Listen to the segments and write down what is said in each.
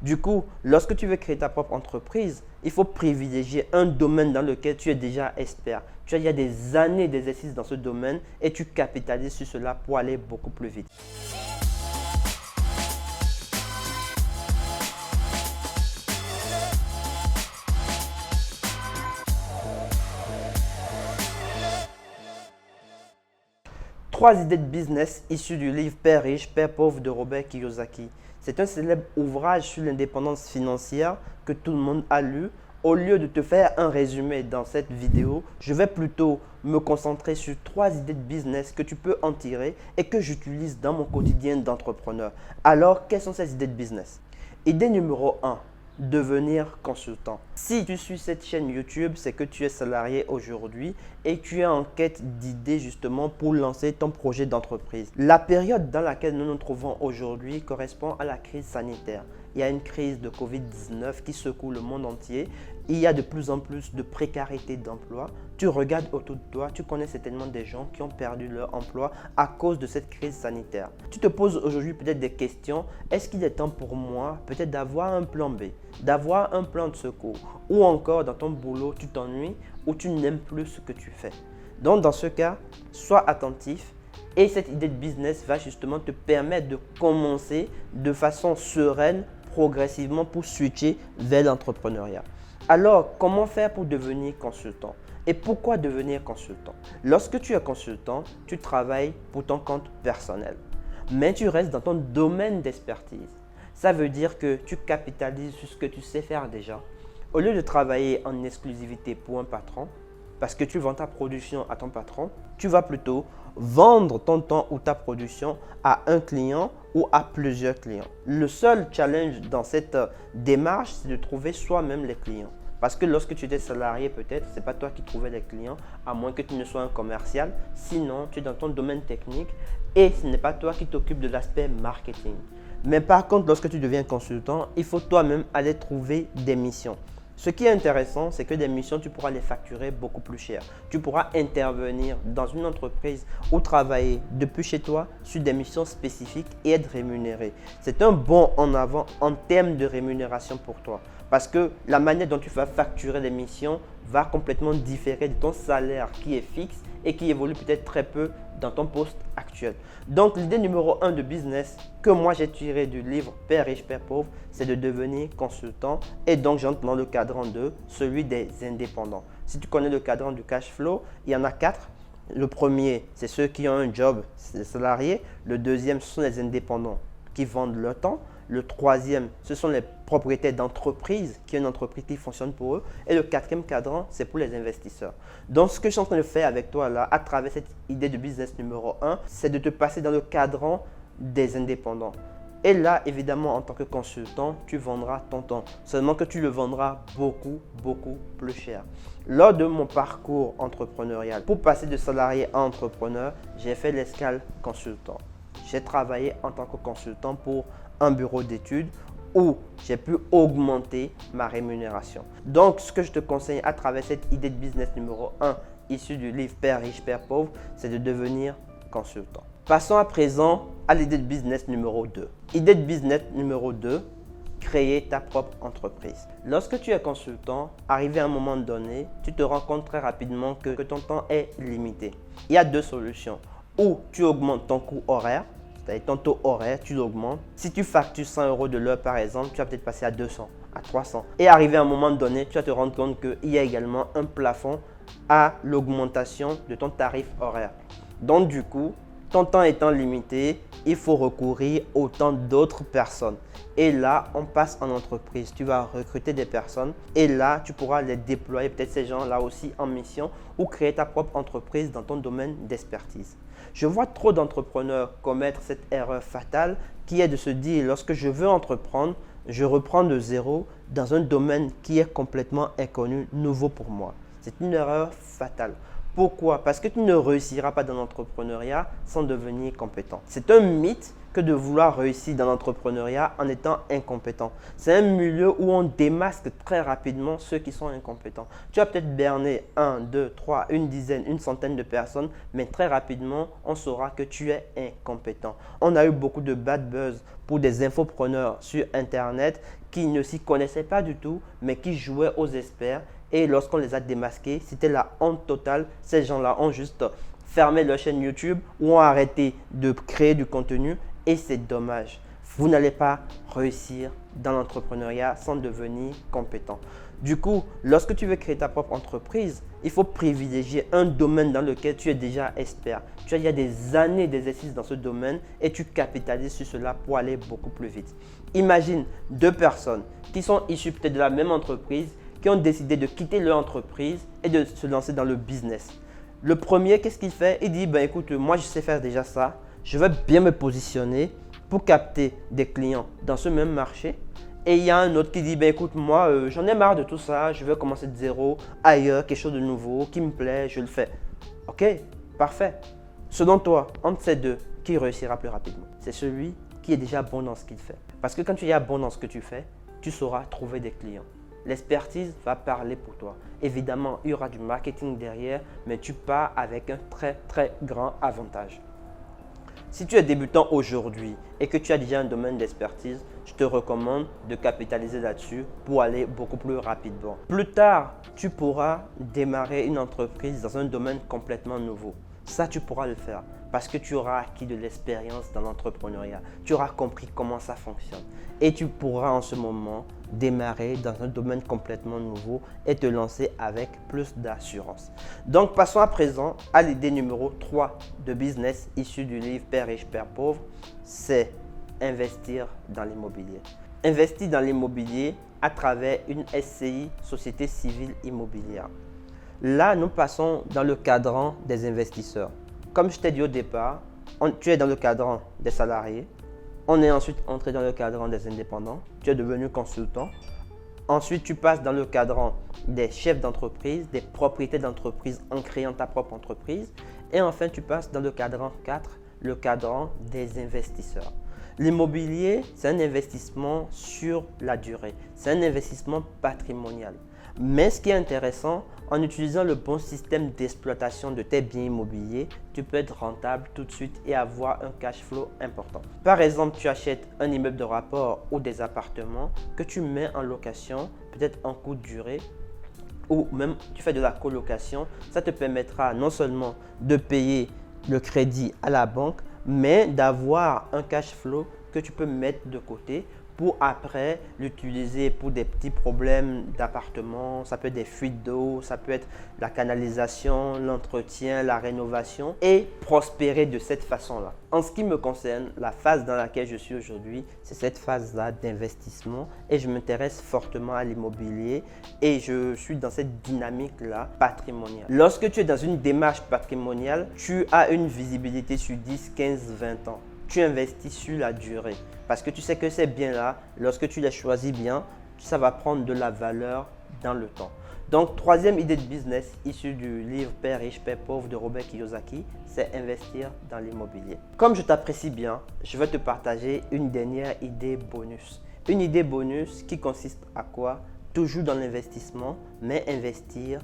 Du coup, lorsque tu veux créer ta propre entreprise, il faut privilégier un domaine dans lequel tu es déjà expert. Tu as déjà des années d'exercice dans ce domaine et tu capitalises sur cela pour aller beaucoup plus vite. Trois idées de business issues du livre Père riche, Père pauvre de Robert Kiyosaki. C'est un célèbre ouvrage sur l'indépendance financière que tout le monde a lu. Au lieu de te faire un résumé dans cette vidéo, je vais plutôt me concentrer sur trois idées de business que tu peux en tirer et que j'utilise dans mon quotidien d'entrepreneur. Alors, quelles sont ces idées de business? Idée numéro 1. Devenir consultant. Si tu suis cette chaîne YouTube, c'est que tu es salarié aujourd'hui et tu es en quête d'idées justement pour lancer ton projet d'entreprise. La période dans laquelle nous nous trouvons aujourd'hui correspond à la crise sanitaire. Il y a une crise de Covid-19 qui secoue le monde entier. Il y a de plus en plus de précarité d'emploi. Tu regardes autour de toi, tu connais certainement des gens qui ont perdu leur emploi à cause de cette crise sanitaire. Tu te poses aujourd'hui peut-être des questions. Est-ce qu'il est temps pour moi peut-être d'avoir un plan B, d'avoir un plan de secours, ou encore dans ton boulot, tu t'ennuies ou tu n'aimes plus ce que tu fais? Donc dans ce cas, sois attentif. Et cette idée de business va justement te permettre de commencer de façon sereine, progressivement pour switcher vers l'entrepreneuriat. Alors, comment faire pour devenir consultant? Et pourquoi devenir consultant? Lorsque tu es consultant, tu travailles pour ton compte personnel, mais tu restes dans ton domaine d'expertise. Ça veut dire que tu capitalises sur ce que tu sais faire déjà. Au lieu de travailler en exclusivité pour un patron, parce que tu vends ta production à ton patron, tu vas plutôt vendre ton temps ou ta production à un client ou à plusieurs clients. Le seul challenge dans cette démarche, c'est de trouver soi-même les clients. Parce que lorsque tu étais salarié, peut-être, ce n'est pas toi qui trouvais les clients, à moins que tu ne sois un commercial. Sinon, tu es dans ton domaine technique et ce n'est pas toi qui t'occupes de l'aspect marketing. Mais par contre, lorsque tu deviens consultant, il faut toi-même aller trouver des missions. Ce qui est intéressant, c'est que des missions, tu pourras les facturer beaucoup plus cher. Tu pourras intervenir dans une entreprise ou travailler depuis chez toi sur des missions spécifiques et être rémunéré. C'est un bond en avant en termes de rémunération pour toi. Parce que la manière dont tu vas facturer les missions va complètement différer de ton salaire qui est fixe et qui évolue peut-être très peu dans ton poste actuel. Donc, l'idée numéro 1 de business que moi j'ai tiré du livre Père riche, Père pauvre, c'est de devenir consultant. Et donc, j'entre dans le cadran 2, celui des indépendants. Si tu connais le cadran du cash flow, il y en a 4. Le premier, c'est ceux qui ont un job, c'est les salariés. Le deuxième, ce sont les indépendants qui vendent leur temps. Le troisième, ce sont les propriétaires d'entreprises qui ont une entreprise qui fonctionne pour eux. Et le quatrième cadran, c'est pour les investisseurs. Donc, ce que je suis en train de faire avec toi là, à travers cette idée de business numéro 1, c'est de te passer dans le cadran des indépendants. Et là, évidemment, en tant que consultant, tu vendras ton temps. Seulement que tu le vendras beaucoup, beaucoup plus cher. Lors de mon parcours entrepreneurial, pour passer de salarié à entrepreneur, j'ai fait l'escale consultant. J'ai travaillé en tant que consultant pour un bureau d'études où j'ai pu augmenter ma rémunération. Donc, ce que je te conseille à travers cette idée de business numéro 1 issue du livre Père riche, Père pauvre, c'est de devenir consultant. Passons à présent à l'idée de business numéro 2. Idée de business numéro 2, créer ta propre entreprise. Lorsque tu es consultant, arrivé à un moment donné, tu te rends compte très rapidement que ton temps est limité. Il y a deux solutions. Ou tu augmentes ton coût horaire, c'est-à-dire ton taux horaire, tu l'augmentes. Si tu factures 100 € de l'heure par exemple, tu vas peut-être passer à 200, à 300. Et arrivé à un moment donné, tu vas te rendre compte qu'il y a également un plafond à l'augmentation de ton tarif horaire. Donc du coup, ton temps étant limité, il faut recourir au temps d'autres personnes. Et là, on passe en entreprise. Tu vas recruter des personnes et là, tu pourras les déployer, peut-être ces gens là aussi en mission ou créer ta propre entreprise dans ton domaine d'expertise. Je vois trop d'entrepreneurs commettre cette erreur fatale qui est de se dire lorsque je veux entreprendre, je reprends de zéro dans un domaine qui est complètement inconnu, nouveau pour moi. C'est une erreur fatale. Pourquoi? Parce que tu ne réussiras pas dans l'entrepreneuriat sans devenir compétent. C'est un mythe que de vouloir réussir dans l'entrepreneuriat en étant incompétent. C'est un milieu où on démasque très rapidement ceux qui sont incompétents. Tu vas peut-être berner 1, 2, 3, une dizaine, une centaine de personnes, mais très rapidement, on saura que tu es incompétent. On a eu beaucoup de bad buzz pour des infopreneurs sur Internet qui ne s'y connaissaient pas du tout, mais qui jouaient aux experts. Et lorsqu'on les a démasqués, c'était la honte totale. Ces gens-là ont juste fermé leur chaîne YouTube ou ont arrêté de créer du contenu. Et c'est dommage. Vous n'allez pas réussir dans l'entrepreneuriat sans devenir compétent. Du coup, lorsque tu veux créer ta propre entreprise, il faut privilégier un domaine dans lequel tu es déjà expert. Tu as déjà des années d'exercice dans ce domaine et tu capitalises sur cela pour aller beaucoup plus vite. Imagine deux personnes qui sont issues peut-être de la même entreprise, qui ont décidé de quitter leur entreprise et de se lancer dans le business. Le premier, qu'est-ce qu'il fait? Il dit, écoute, moi je sais faire déjà ça. Je vais bien me positionner pour capter des clients dans ce même marché. Et il y a un autre qui dit, écoute, moi, j'en ai marre de tout ça. Je veux commencer de zéro, ailleurs, quelque chose de nouveau, qui me plaît, je le fais. Ok, parfait. Selon toi, entre ces deux, qui réussira plus rapidement? C'est celui qui est déjà bon dans ce qu'il fait. Parce que quand tu es bon dans ce que tu fais, tu sauras trouver des clients. L'expertise va parler pour toi. Évidemment, il y aura du marketing derrière, mais tu pars avec un très, très grand avantage. Si tu es débutant aujourd'hui et que tu as déjà un domaine d'expertise, je te recommande de capitaliser là-dessus pour aller beaucoup plus rapidement. Plus tard, tu pourras démarrer une entreprise dans un domaine complètement nouveau. Ça, tu pourras le faire parce que tu auras acquis de l'expérience dans l'entrepreneuriat. Tu auras compris comment ça fonctionne. Et tu pourras en ce moment démarrer dans un domaine complètement nouveau et te lancer avec plus d'assurance. Donc, passons à présent à l'idée numéro 3 de business issue du livre Père riche, Père pauvre. C'est investir dans l'immobilier. Investir dans l'immobilier à travers une SCI, Société Civile Immobilière. Là, nous passons dans le cadran des investisseurs. Comme je t'ai dit au départ, tu es dans le cadran des salariés. On est ensuite entré dans le cadran des indépendants. Tu es devenu consultant. Ensuite, tu passes dans le cadran des chefs d'entreprise, des propriétaires d'entreprise en créant ta propre entreprise. Et enfin, tu passes dans le cadran 4, le cadran des investisseurs. L'immobilier, c'est un investissement sur la durée. C'est un investissement patrimonial. Mais ce qui est intéressant, en utilisant le bon système d'exploitation de tes biens immobiliers, tu peux être rentable tout de suite et avoir un cash flow important. Par exemple, tu achètes un immeuble de rapport ou des appartements que tu mets en location, peut-être en courte durée, ou même tu fais de la colocation. Ça te permettra non seulement de payer le crédit à la banque, mais d'avoir un cash flow que tu peux mettre de côté pour après l'utiliser pour des petits problèmes d'appartement. Ça peut être des fuites d'eau, ça peut être la canalisation, l'entretien, la rénovation et prospérer de cette façon-là. En ce qui me concerne, la phase dans laquelle je suis aujourd'hui, c'est cette phase-là d'investissement et je m'intéresse fortement à l'immobilier et je suis dans cette dynamique-là patrimoniale. Lorsque tu es dans une démarche patrimoniale, tu as une visibilité sur 10, 15, 20 ans. Tu investis sur la durée parce que tu sais que ces biens-là, lorsque tu les choisis bien, ça va prendre de la valeur dans le temps. Donc, troisième idée de business issue du livre Père riche, Père pauvre de Robert Kiyosaki, c'est investir dans l'immobilier. Comme je t'apprécie bien, je vais te partager une dernière idée bonus. Une idée bonus qui consiste à quoi? Toujours dans l'investissement, mais investir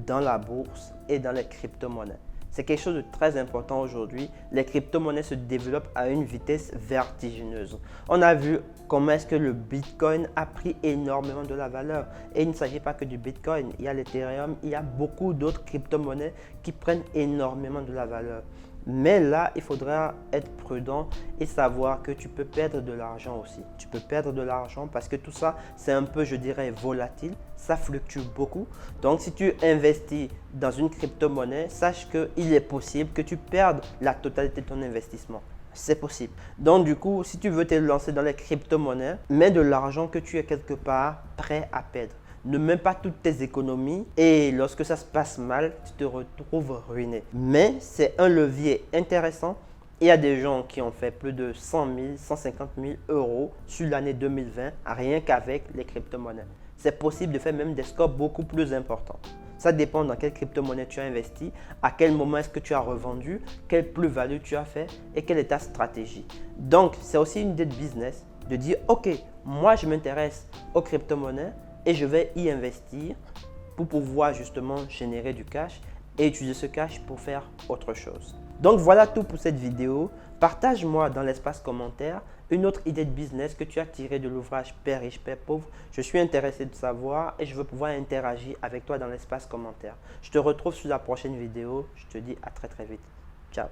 dans la bourse et dans les crypto-monnaies. C'est quelque chose de très important aujourd'hui. Les crypto-monnaies se développent à une vitesse vertigineuse. On a vu comment est-ce que le Bitcoin a pris énormément de la valeur. Et il ne s'agit pas que du Bitcoin. Il y a l'Ethereum, il y a beaucoup d'autres crypto-monnaies qui prennent énormément de la valeur. Mais là, il faudra être prudent et savoir que tu peux perdre de l'argent aussi. Tu peux perdre de l'argent parce que tout ça, c'est un peu, je dirais, volatile. Ça fluctue beaucoup. Donc, si tu investis dans une crypto-monnaie, sache qu'il est possible que tu perdes la totalité de ton investissement. C'est possible. Donc, du coup, si tu veux te lancer dans les crypto-monnaies, mets de l'argent que tu es quelque part prêt à perdre. Ne mets pas toutes tes économies et lorsque ça se passe mal, tu te retrouves ruiné. Mais c'est un levier intéressant. Il y a des gens qui ont fait plus de 100 000, 150 000 euros sur l'année 2020, rien qu'avec les crypto-monnaies. C'est possible de faire même des scores beaucoup plus importants. Ça dépend dans quelle crypto-monnaie tu as investi, à quel moment est-ce que tu as revendu, quelle plus-value tu as fait et quelle est ta stratégie. Donc, c'est aussi une idée de business de dire, OK, moi je m'intéresse aux crypto-monnaies et je vais y investir pour pouvoir justement générer du cash et utiliser ce cash pour faire autre chose. Donc voilà tout pour cette vidéo. Partage-moi dans l'espace commentaire une autre idée de business que tu as tirée de l'ouvrage Père riche, Père pauvre. Je suis intéressé de savoir et je veux pouvoir interagir avec toi dans l'espace commentaire. Je te retrouve sur la prochaine vidéo. Je te dis à très vite. Ciao.